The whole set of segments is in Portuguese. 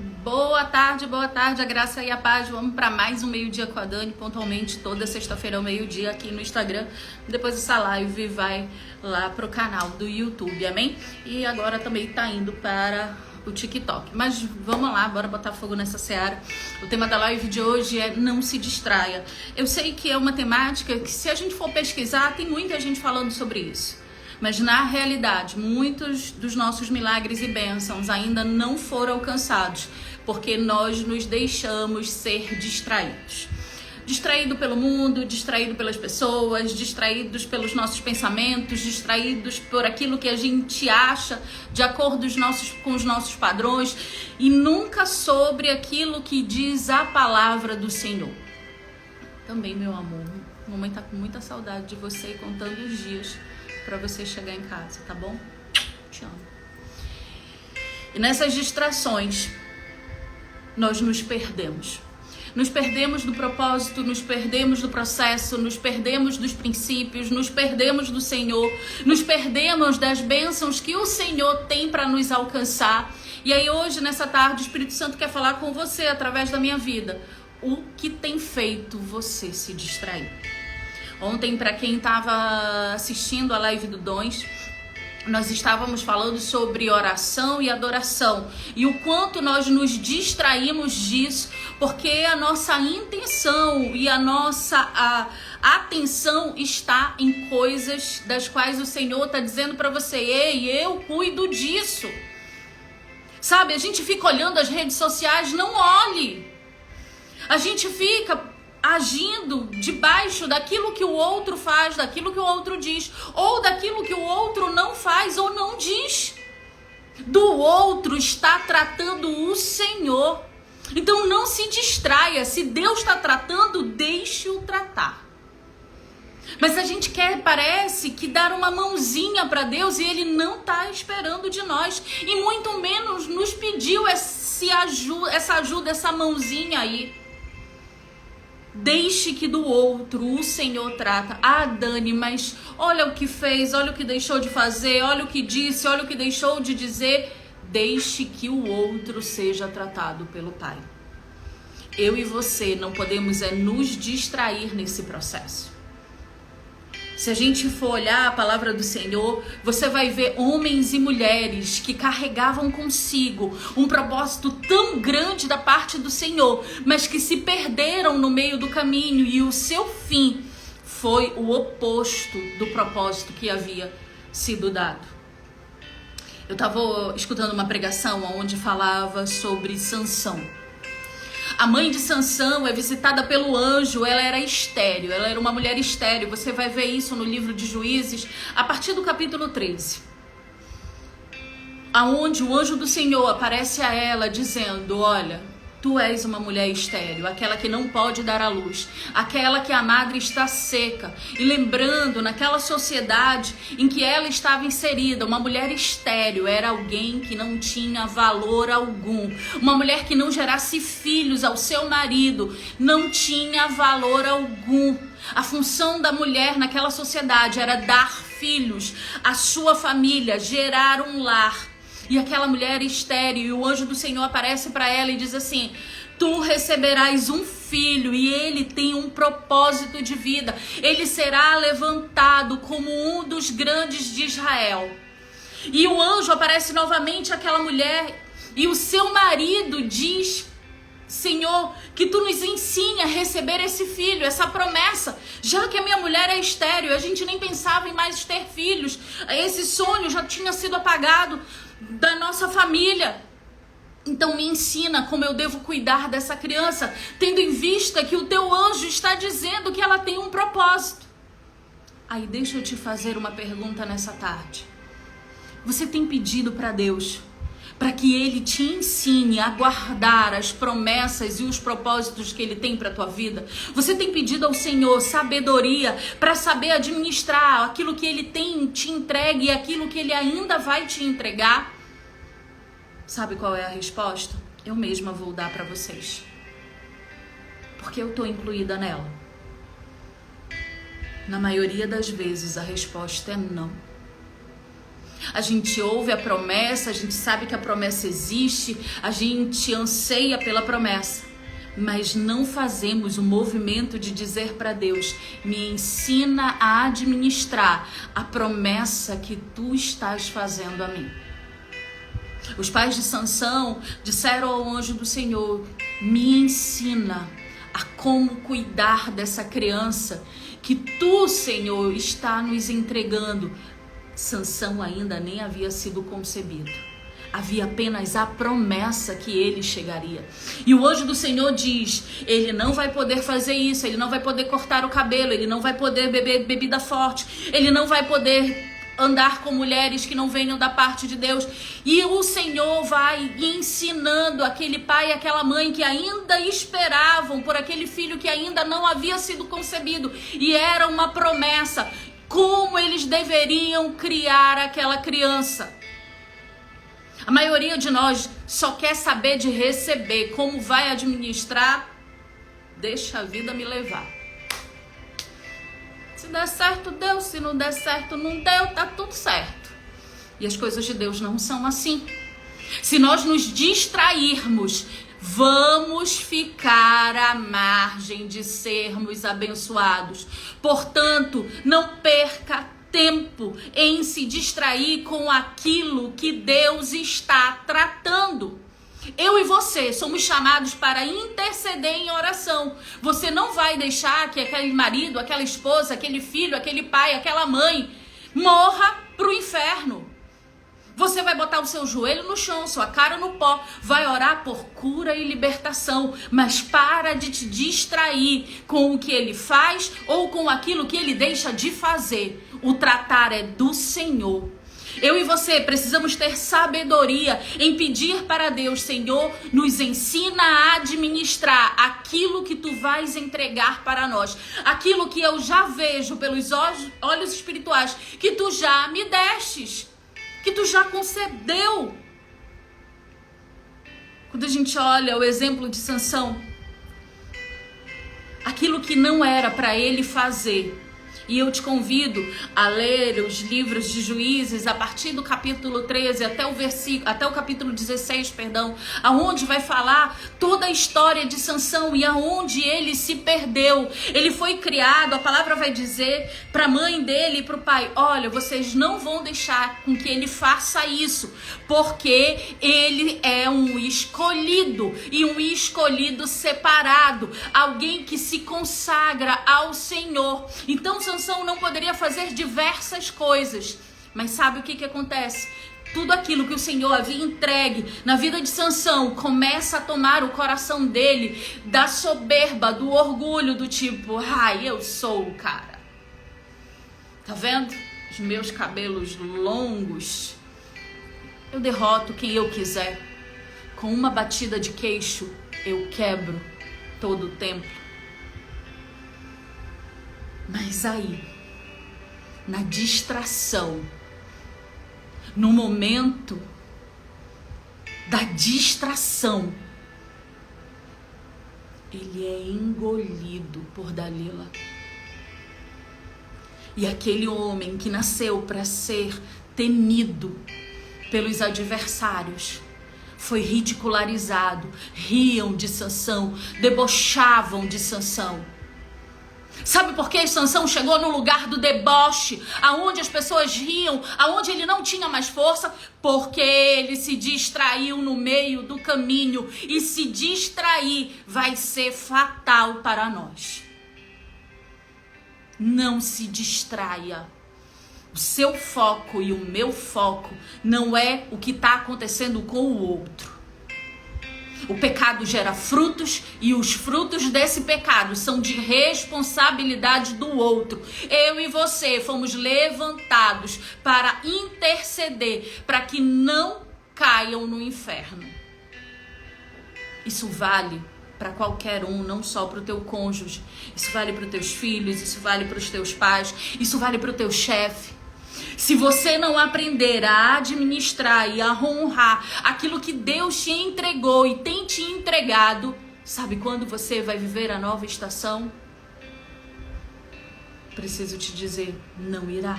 Boa tarde, a graça e a paz. Vamos para mais um meio-dia com a Dani, pontualmente toda sexta-feira ao meio-dia aqui no Instagram. Depois essa live vai lá pro canal do YouTube, amém? E agora também tá indo para o TikTok. Mas vamos lá, bora botar fogo nessa seara. O tema da live de hoje é não se distraia. Eu sei que é uma temática que, se a gente for pesquisar, tem muita gente falando sobre isso. Mas na realidade, muitos dos nossos milagres e bênçãos ainda não foram alcançados, porque nós nos deixamos ser distraídos. Distraído pelo mundo, distraído pelas pessoas, distraídos pelos nossos pensamentos, distraídos por aquilo que a gente acha de acordo com os nossos padrões e nunca sobre aquilo que diz a palavra do Senhor. Também, meu amor, a mamãe tá com muita saudade de você e contando os dias para você chegar em casa, tá bom? Te amo. E nessas distrações, nós nos perdemos. Nos perdemos do propósito, nos perdemos do processo, nos perdemos dos princípios, nos perdemos do Senhor, nos perdemos das bênçãos que o Senhor tem para nos alcançar. E aí hoje, nessa tarde, o Espírito Santo quer falar com você através da minha vida. O que tem feito você se distrair? Ontem, para quem estava assistindo a live do Dons, nós estávamos falando sobre oração e adoração e o quanto nós nos distraímos disso, porque a nossa intenção e a nossa atenção está em coisas das quais o Senhor está dizendo para você: ei, eu cuido disso. Sabe, a gente fica olhando as redes sociais, não olhe. A gente fica agindo debaixo daquilo que o outro faz, daquilo que o outro diz, ou daquilo que o outro não faz ou não diz. Do outro está tratando o Senhor. Então não se distraia. Se Deus está tratando, deixe-o tratar. Mas a gente quer, parece que, dar uma mãozinha para Deus e Ele não está esperando de nós. E muito menos nos pediu essa ajuda, essa mãozinha aí. Deixe que do outro o Senhor trata. Ah, Dani, mas olha o que fez, olha o que deixou de fazer, olha o que disse, olha o que deixou de dizer. Deixe que o outro seja tratado pelo Pai. Eu e você não podemos nos distrair nesse processo. Se a gente for olhar a palavra do Senhor, você vai ver homens e mulheres que carregavam consigo um propósito tão grande da parte do Senhor, mas que se perderam no meio do caminho e o seu fim foi o oposto do propósito que havia sido dado. Eu estava escutando uma pregação onde falava sobre Sansão. A mãe de Sansão é visitada pelo anjo. Ela era estéril, ela era uma mulher estéril. Você vai ver isso no livro de Juízes, a partir do capítulo 13. Aonde o anjo do Senhor aparece a ela dizendo: olha, tu és uma mulher estéril, aquela que não pode dar à luz, aquela que a madre está seca. E lembrando, naquela sociedade em que ela estava inserida, uma mulher estéril era alguém que não tinha valor algum. Uma mulher que não gerasse filhos ao seu marido não tinha valor algum. A função da mulher naquela sociedade era dar filhos à sua família, gerar um lar. E aquela mulher estéril, e o anjo do Senhor aparece para ela e diz assim: tu receberás um filho e ele tem um propósito de vida. Ele será levantado como um dos grandes de Israel. E o anjo aparece novamente àquela mulher e o seu marido diz: Senhor, que tu nos ensine a receber esse filho, essa promessa. Já que a minha mulher é estéril, a gente nem pensava em mais ter filhos. Esse sonho já tinha sido apagado da nossa família. Então me ensina como eu devo cuidar dessa criança, tendo em vista que o teu anjo está dizendo que ela tem um propósito. Aí deixa eu te fazer uma pergunta nessa tarde. Você tem pedido para Deus para que Ele te ensine a guardar as promessas e os propósitos que Ele tem para a tua vida? Você tem pedido ao Senhor sabedoria para saber administrar aquilo que Ele tem te entregue e aquilo que Ele ainda vai te entregar? Sabe qual é a resposta? Eu mesma vou dar para vocês. Porque eu estou incluída nela. Na maioria das vezes a resposta é não. A gente ouve a promessa, a gente sabe que a promessa existe, a gente anseia pela promessa, mas não fazemos o movimento de dizer para Deus: me ensina a administrar a promessa que tu estás fazendo a mim. Os pais de Sansão disseram ao anjo do Senhor: me ensina a como cuidar dessa criança que tu, Senhor, está nos entregando. Sansão ainda nem havia sido concebido. Havia apenas a promessa que ele chegaria. E o anjo do Senhor diz: ele não vai poder fazer isso, ele não vai poder cortar o cabelo, ele não vai poder beber bebida forte, ele não vai poder andar com mulheres que não venham da parte de Deus. E o Senhor vai ensinando aquele pai e aquela mãe que ainda esperavam por aquele filho que ainda não havia sido concebido. E era uma promessa, como eles deveriam criar aquela criança. A maioria de nós só quer saber de receber. Como vai administrar? Deixa a vida me levar. Se der certo, deu. Se não der certo, não deu. Tá tudo certo. E as coisas de Deus não são assim. Se nós nos distrairmos, vamos ficar à margem de sermos abençoados. Portanto, não perca tempo em se distrair com aquilo que Deus está tratando. Eu e você somos chamados para interceder em oração. Você não vai deixar que aquele marido, aquela esposa, aquele filho, aquele pai, aquela mãe morra para o inferno. Você vai botar o seu joelho no chão, sua cara no pó, vai orar por cura e libertação, mas para de te distrair com o que ele faz ou com aquilo que ele deixa de fazer. O tratar é do Senhor. Eu e você precisamos ter sabedoria em pedir para Deus: Senhor, nos ensina a administrar aquilo que tu vais entregar para nós, aquilo que eu já vejo pelos olhos espirituais, que tu já me destes, que tu já concedeu. Quando a gente olha o exemplo de Sansão, aquilo que não era para ele fazer. E eu te convido a ler os livros de Juízes a partir do capítulo 13 até o capítulo 16, aonde vai falar toda a história de Sansão e aonde ele se perdeu. Ele foi criado, a palavra vai dizer para a mãe dele e para o pai: olha, vocês não vão deixar com que ele faça isso, porque ele é um escolhido, e um escolhido separado, alguém que se consagra ao Senhor. Então Sansão não poderia fazer diversas coisas, mas sabe o que acontece? Tudo aquilo que o Senhor havia entregue na vida de Sansão começa a tomar o coração dele da soberba, do orgulho, do tipo: ai, eu sou o cara. Tá vendo? Os meus cabelos longos, eu derroto quem eu quiser. Com uma batida de queixo, eu quebro todo o templo. Mas aí, na distração, no momento da distração, ele é engolido por Dalila. E aquele homem que nasceu para ser temido pelos adversários foi ridicularizado. Riam de Sansão, debochavam de Sansão. Sabe por que Sansão chegou no lugar do deboche, aonde as pessoas riam, aonde ele não tinha mais força? Porque ele se distraiu no meio do caminho, e se distrair vai ser fatal para nós. Não se distraia. O seu foco e o meu foco não é o que está acontecendo com o outro. O pecado gera frutos, e os frutos desse pecado são de responsabilidade do outro. Eu e você fomos levantados para interceder, para que não caiam no inferno. Isso vale para qualquer um, não só para o teu cônjuge. Isso vale para os teus filhos, isso vale para os teus pais, isso vale para o teu chefe. Se você não aprender a administrar e a honrar aquilo que Deus te entregou e tem te entregado, sabe quando você vai viver a nova estação? Preciso te dizer, não irá.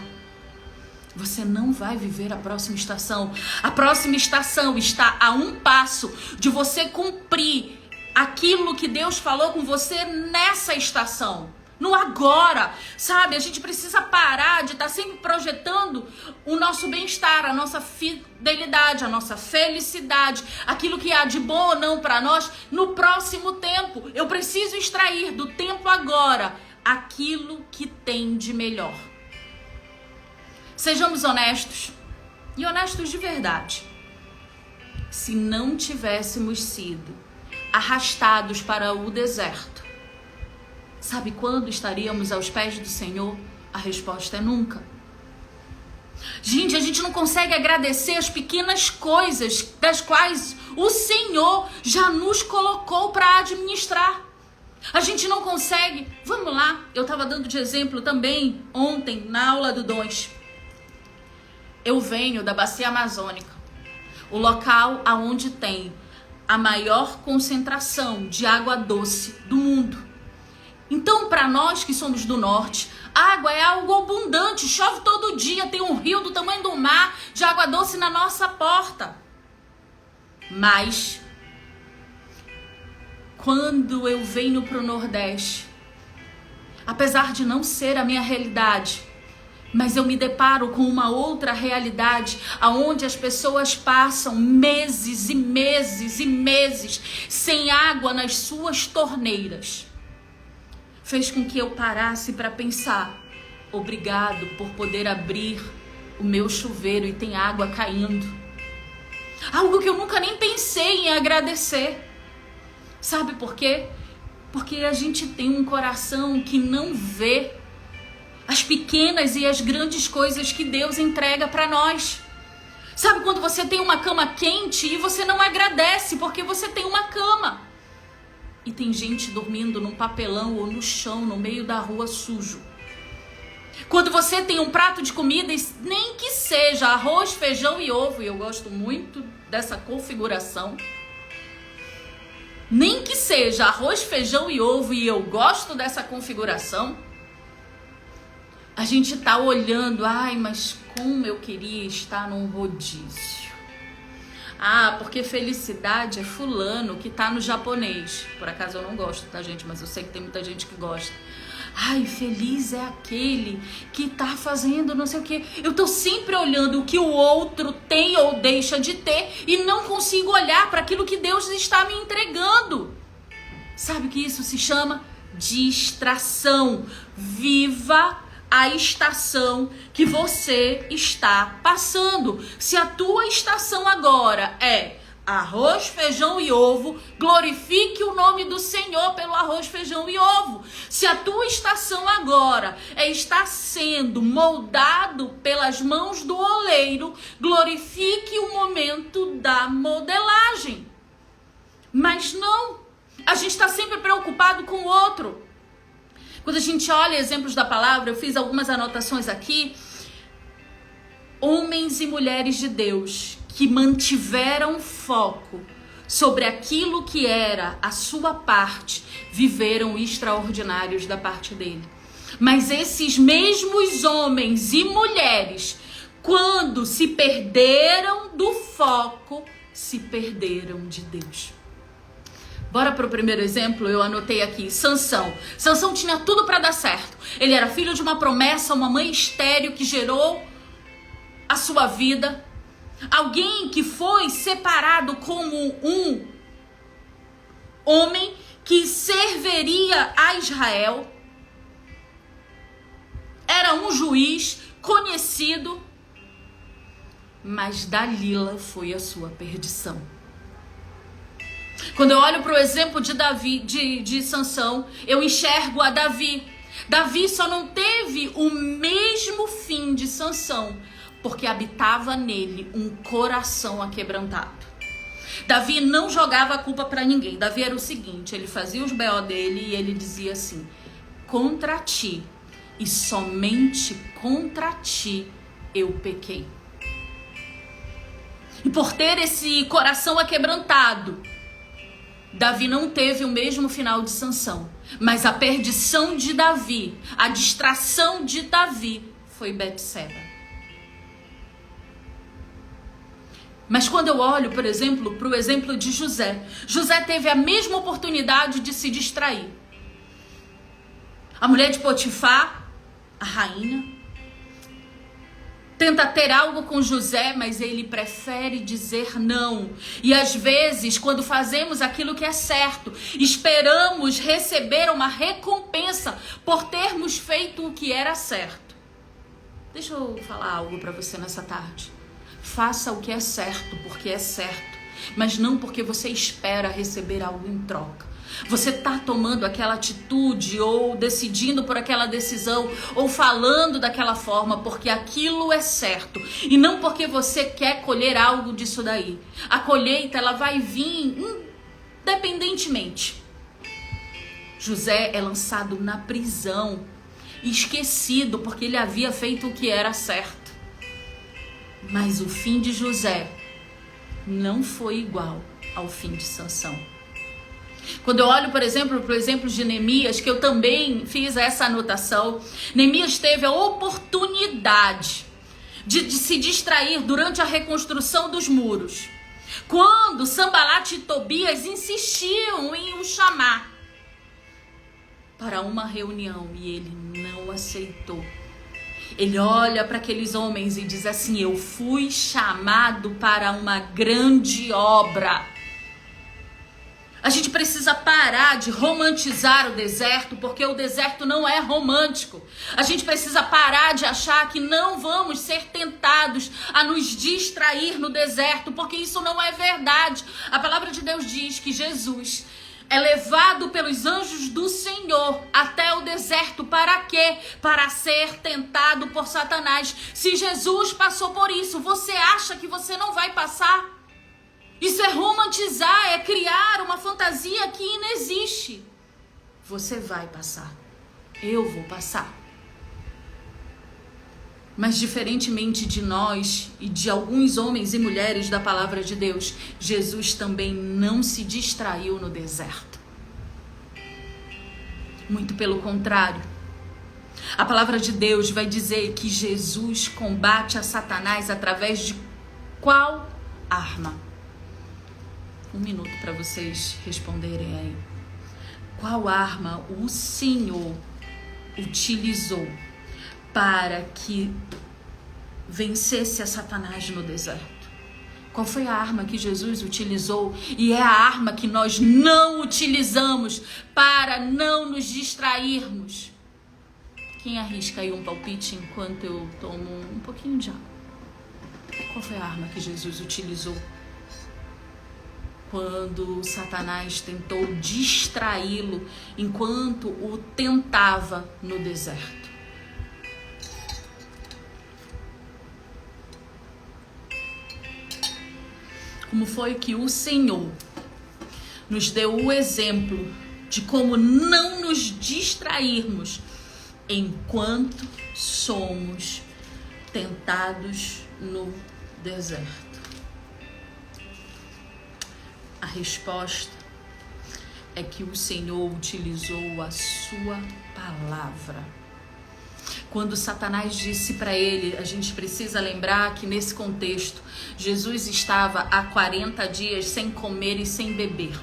você não vai viver a próxima estação. A próxima estação está a um passo de você cumprir aquilo que Deus falou com você nessa estação. No agora, sabe? A gente precisa parar de estar sempre projetando o nosso bem-estar, a nossa fidelidade, a nossa felicidade, aquilo que há de bom ou não para nós no próximo tempo. Eu preciso extrair do tempo agora aquilo que tem de melhor. Sejamos honestos, e honestos de verdade. Se não tivéssemos sido arrastados para o deserto, sabe quando estaríamos aos pés do Senhor? A resposta é nunca. Gente, a gente não consegue agradecer as pequenas coisas das quais o Senhor já nos colocou para administrar. A gente não consegue. Vamos lá, eu estava dando de exemplo também ontem na aula do Dons. Eu venho da Bacia Amazônica, o local aonde tem a maior concentração de água doce do mundo. Então, para nós que somos do norte, água é algo abundante, chove todo dia, tem um rio do tamanho do mar de água doce na nossa porta. Mas, quando eu venho para o Nordeste, apesar de não ser a minha realidade, mas eu me deparo com uma outra realidade, onde as pessoas passam meses e meses e meses sem água nas suas torneiras. Fez com que eu parasse para pensar, obrigado por poder abrir o meu chuveiro e tem água caindo. Algo que eu nunca nem pensei em agradecer. Sabe por quê? Porque a gente tem um coração que não vê as pequenas e as grandes coisas que Deus entrega para nós. Sabe quando você tem uma cama quente e você não agradece porque você tem uma cama? E tem gente dormindo num papelão ou no chão, no meio da rua sujo. Quando você tem um prato de comida, nem que seja arroz, feijão e ovo, e eu gosto muito dessa configuração. Nem que seja arroz, feijão e ovo, e eu gosto dessa configuração. A gente tá olhando, ai, mas como eu queria estar num rodízio. Ah, porque felicidade é fulano que tá no japonês. Por acaso eu não gosto, tá, gente? Mas eu sei que tem muita gente que gosta. Ai, feliz é aquele que tá fazendo não sei o quê. Eu tô sempre olhando o que o outro tem ou deixa de ter e não consigo olhar para aquilo que Deus está me entregando. Sabe o que isso se chama? Distração. Viva a estação que você está passando. Se a tua estação agora é arroz, feijão e ovo, glorifique o nome do Senhor pelo arroz, feijão e ovo. Se a tua estação agora é estar sendo moldado pelas mãos do oleiro, glorifique o momento da modelagem. Mas não, a gente está sempre preocupado com o outro. Quando a gente olha exemplos da palavra, eu fiz algumas anotações aqui. Homens e mulheres de Deus que mantiveram foco sobre aquilo que era a sua parte, viveram extraordinários da parte dele. Mas esses mesmos homens e mulheres, quando se perderam do foco, se perderam de Deus. Bora para o primeiro exemplo, eu anotei aqui, Sansão. Sansão tinha tudo para dar certo. Ele era filho de uma promessa, uma mãe estéril que gerou a sua vida. Alguém que foi separado como um homem que serviria a Israel. Era um juiz conhecido, mas Dalila foi a sua perdição. Quando eu olho para o exemplo de Davi, de Sansão, eu enxergo a Davi. Davi só não teve o mesmo fim de Sansão, porque habitava nele um coração aquebrantado. Davi não jogava a culpa para ninguém. Davi era o seguinte, ele fazia os B.O. dele e ele dizia assim: contra ti e somente contra ti eu pequei. E por ter esse coração aquebrantado, Davi não teve o mesmo final de Sansão, mas a perdição de Davi, a distração de Davi foi Betseba. Mas quando eu olho, por exemplo, para o exemplo de José, José teve a mesma oportunidade de se distrair. A mulher de Potifar, a rainha, tenta ter algo com José, mas ele prefere dizer não. E às vezes, quando fazemos aquilo que é certo, esperamos receber uma recompensa por termos feito o que era certo. Deixa eu falar algo para você nessa tarde. Faça o que é certo, porque é certo, mas não porque você espera receber algo em troca. Você está tomando aquela atitude ou decidindo por aquela decisão ou falando daquela forma porque aquilo é certo e não porque você quer colher algo disso daí. A colheita, ela vai vir independentemente. José é lançado na prisão, esquecido porque ele havia feito o que era certo. Mas o fim de José não foi igual ao fim de Sansão. Quando eu olho, por exemplo, para o exemplo de Neemias, que eu também fiz essa anotação, Neemias teve a oportunidade de se distrair durante a reconstrução dos muros. Quando Sanbalat e Tobias insistiam em o chamar para uma reunião e ele não aceitou. Ele olha para aqueles homens e diz assim: eu fui chamado para uma grande obra. A gente precisa parar de romantizar o deserto, porque o deserto não é romântico. A gente precisa parar de achar que não vamos ser tentados a nos distrair no deserto, porque isso não é verdade. A palavra de Deus diz que Jesus é levado pelos anjos do Senhor até o deserto. Para quê? Para ser tentado por Satanás. Se Jesus passou por isso, você acha que você não vai passar? Isso é romantizar, é criar uma fantasia que inexiste. Você vai passar. Eu vou passar. Mas diferentemente de nós e de alguns homens e mulheres da palavra de Deus, Jesus também não se distraiu no deserto. Muito pelo contrário. A palavra de Deus vai dizer que Jesus combate a Satanás através de qual arma? 1 minuto para vocês responderem aí. Qual arma o Senhor utilizou para que vencesse a Satanás no deserto? Qual foi a arma que Jesus utilizou? E é a arma que nós não utilizamos para não nos distrairmos. Quem arrisca aí um palpite enquanto eu tomo um pouquinho de água? Qual foi a arma que Jesus utilizou quando Satanás tentou distraí-lo enquanto o tentava no deserto? Como foi que o Senhor nos deu o exemplo de como não nos distrairmos enquanto somos tentados no deserto? A resposta é que o Senhor utilizou a sua palavra. Quando Satanás disse para ele, a gente precisa lembrar que nesse contexto, Jesus estava há 40 dias sem comer e sem beber.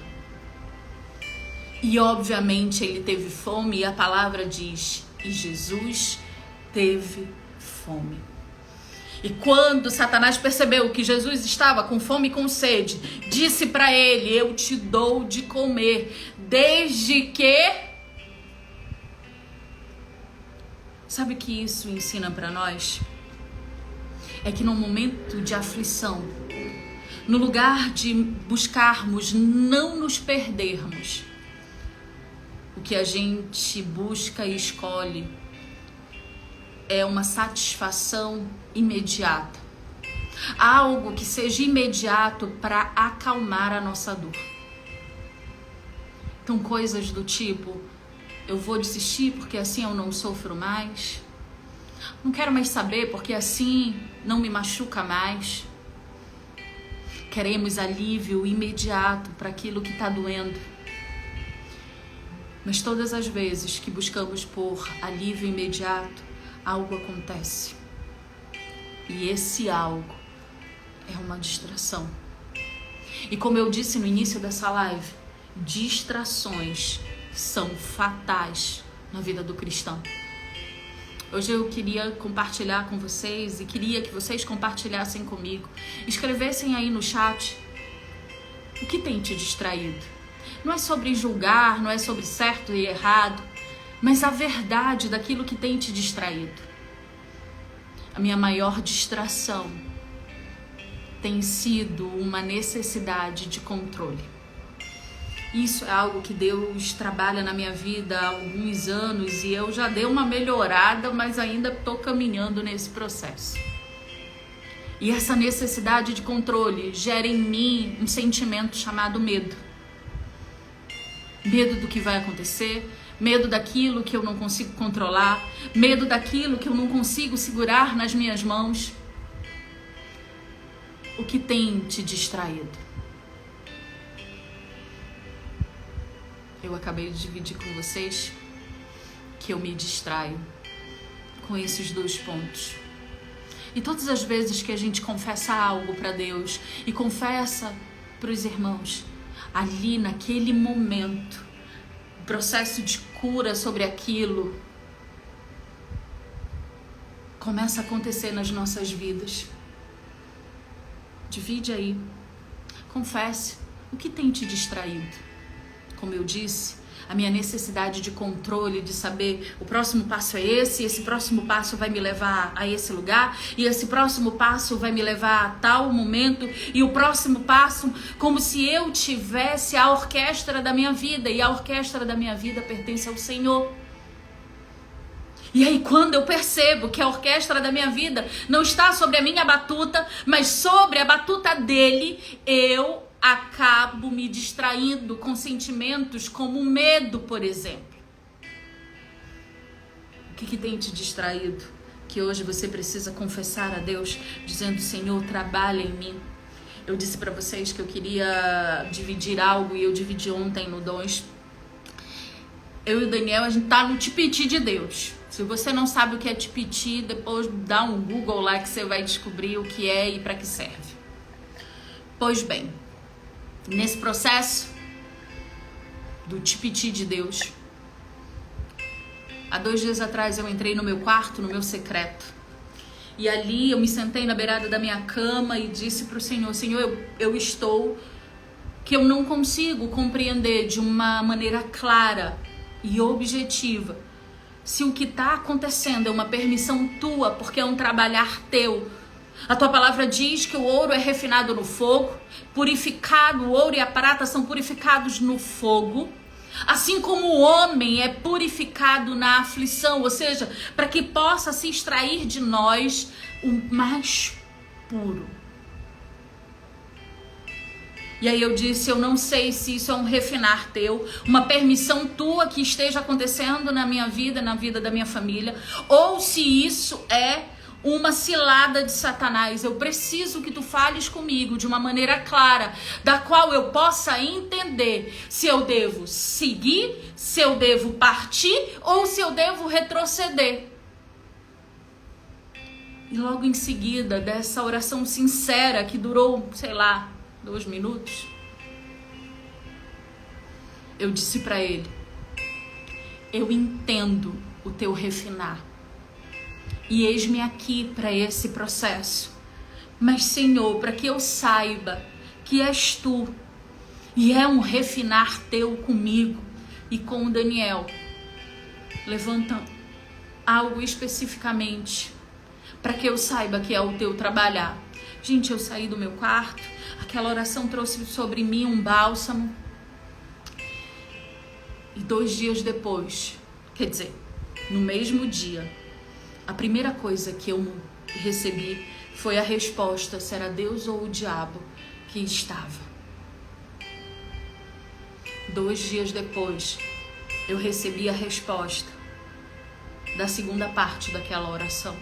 E obviamente ele teve fome e a palavra diz, e Jesus teve fome. E quando Satanás percebeu que Jesus estava com fome e com sede, disse para ele, eu te dou de comer, desde que... Sabe o que isso ensina para nós? É que no momento de aflição, no lugar de buscarmos não nos perdermos, o que a gente busca e escolhe é uma satisfação imediata. Algo que seja imediato para acalmar a nossa dor. Então, coisas do tipo, eu vou desistir porque assim eu não sofro mais. Não quero mais saber porque assim não me machuca mais. Queremos alívio imediato para aquilo que está doendo. Mas todas as vezes que buscamos por alívio imediato, algo acontece. E esse algo é uma distração. E como eu disse no início dessa live, distrações são fatais na vida do cristão. Hoje eu queria compartilhar com vocês e queria que vocês compartilhassem comigo, escrevessem aí no chat o que tem te distraído. Não é sobre julgar, não é sobre certo e errado, mas a verdade daquilo que tem te distraído. A minha maior distração tem sido uma necessidade de controle. Isso é algo que Deus trabalha na minha vida há alguns anos e eu já dei uma melhorada, mas ainda estou caminhando nesse processo. E essa necessidade de controle gera em mim um sentimento chamado medo. Medo do que vai acontecer, medo daquilo que eu não consigo controlar, medo daquilo que eu não consigo segurar nas minhas mãos. O que tem te distraído? Eu acabei de dividir com vocês que eu me distraio com esses dois pontos. E todas as vezes que a gente confessa algo para Deus e confessa para os irmãos, ali naquele momento, o processo de cura sobre aquilo começa a acontecer nas nossas vidas. Divide aí, confesse o que tem te distraído. Como eu disse, a minha necessidade de controle, de saber o próximo passo é esse próximo passo vai me levar a esse lugar, e esse próximo passo vai me levar a tal momento, e o próximo passo, como se eu tivesse a orquestra da minha vida, e a orquestra da minha vida pertence ao Senhor. E aí quando eu percebo que a orquestra da minha vida não está sobre a minha batuta, mas sobre a batuta dele, eu acabo me distraindo com sentimentos como medo, por exemplo. O que tem te distraído? Que hoje você precisa confessar a Deus, dizendo: Senhor, trabalha em mim. Eu disse para vocês que eu queria dividir algo e eu dividi ontem no Dons. Eu e o Daniel, a gente tá no tipiti de Deus. Se você não sabe o que é tipiti, depois dá um Google lá que você vai descobrir o que é e para que serve. Pois bem, nesse processo do tipiti de Deus, há 2 dias atrás eu entrei no meu quarto, no meu secreto, e ali eu me sentei na beirada da minha cama e disse para o Senhor: Senhor, que eu não consigo compreender de uma maneira clara e objetiva se o que está acontecendo é uma permissão tua, porque é um trabalhar teu. A tua palavra diz que o ouro é refinado no fogo, purificado, o ouro e a prata são purificados no fogo, assim como o homem é purificado na aflição, ou seja, para que possa se extrair de nós o mais puro. E aí eu disse: eu não sei se isso é um refinar teu, uma permissão tua que esteja acontecendo na minha vida, na vida da minha família, ou se isso é uma cilada de Satanás. Eu preciso que tu fales comigo de uma maneira clara, da qual eu possa entender se eu devo seguir, se eu devo partir ou se eu devo retroceder. E logo em seguida dessa oração sincera que durou, 2 minutos, eu disse para ele: eu entendo o teu refinar. E eis-me aqui para esse processo. Mas, Senhor, para que eu saiba que és tu e é um refinar teu comigo e com o Daniel, levanta algo especificamente para que eu saiba que é o teu trabalhar. Gente, eu saí do meu quarto, aquela oração trouxe sobre mim um bálsamo. E 2 dias depois, no mesmo dia, a primeira coisa que eu recebi foi a resposta se era Deus ou o diabo que estava. 2 dias depois, eu recebi a resposta da segunda parte daquela oração.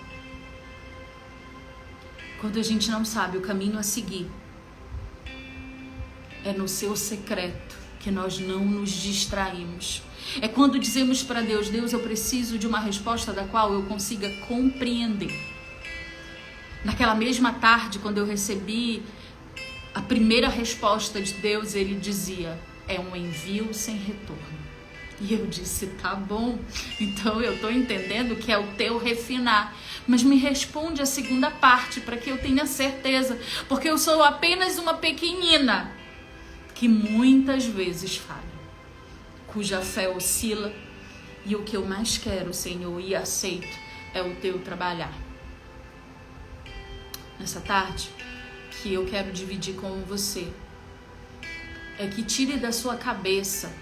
Quando a gente não sabe o caminho a seguir, é no seu secreto que nós não nos distraímos. É quando dizemos para Deus: Deus, eu preciso de uma resposta da qual eu consiga compreender. Naquela mesma tarde, quando eu recebi a primeira resposta de Deus, ele dizia: é um envio sem retorno. E eu disse: tá bom, então eu tô entendendo que é o teu refinar, mas me responde a segunda parte para que eu tenha certeza, porque eu sou apenas uma pequenina que muitas vezes falha, cuja fé oscila, e o que eu mais quero, Senhor, e aceito, é o teu trabalhar. Nessa tarde, que eu quero dividir com você, é que tire da sua cabeça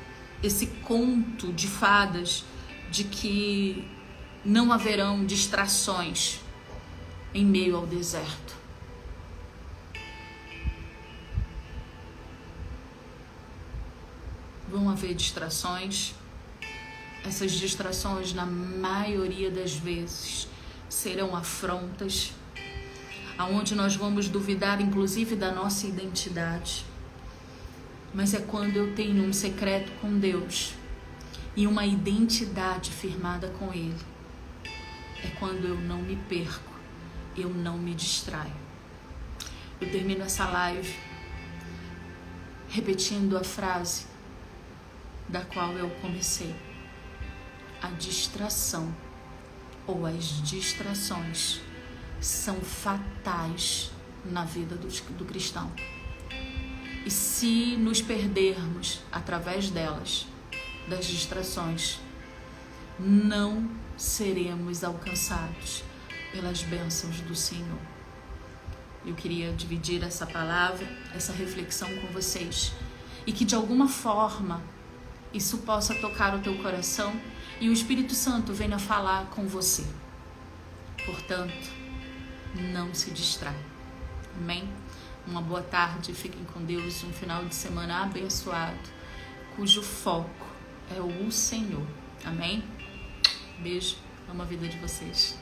esse conto de fadas de que não haverão distrações em meio ao deserto. Vão haver distrações. Essas distrações, na maioria das vezes, serão afrontas, aonde nós vamos duvidar, inclusive, da nossa identidade. Mas é quando eu tenho um secreto com Deus e uma identidade firmada com Ele, é quando eu não me perco, eu não me distraio. Eu termino essa live repetindo a frase da qual eu comecei: a distração ou as distrações são fatais na vida do cristão. E se nos perdermos através delas, das distrações, não seremos alcançados pelas bênçãos do Senhor. Eu queria dividir essa palavra, essa reflexão com vocês, e que de alguma forma isso possa tocar o teu coração e o Espírito Santo venha falar com você. Portanto, não se distrai. Amém? Uma boa tarde, fiquem com Deus, um final de semana abençoado, cujo foco é o Senhor. Amém? Beijo, amo a vida de vocês.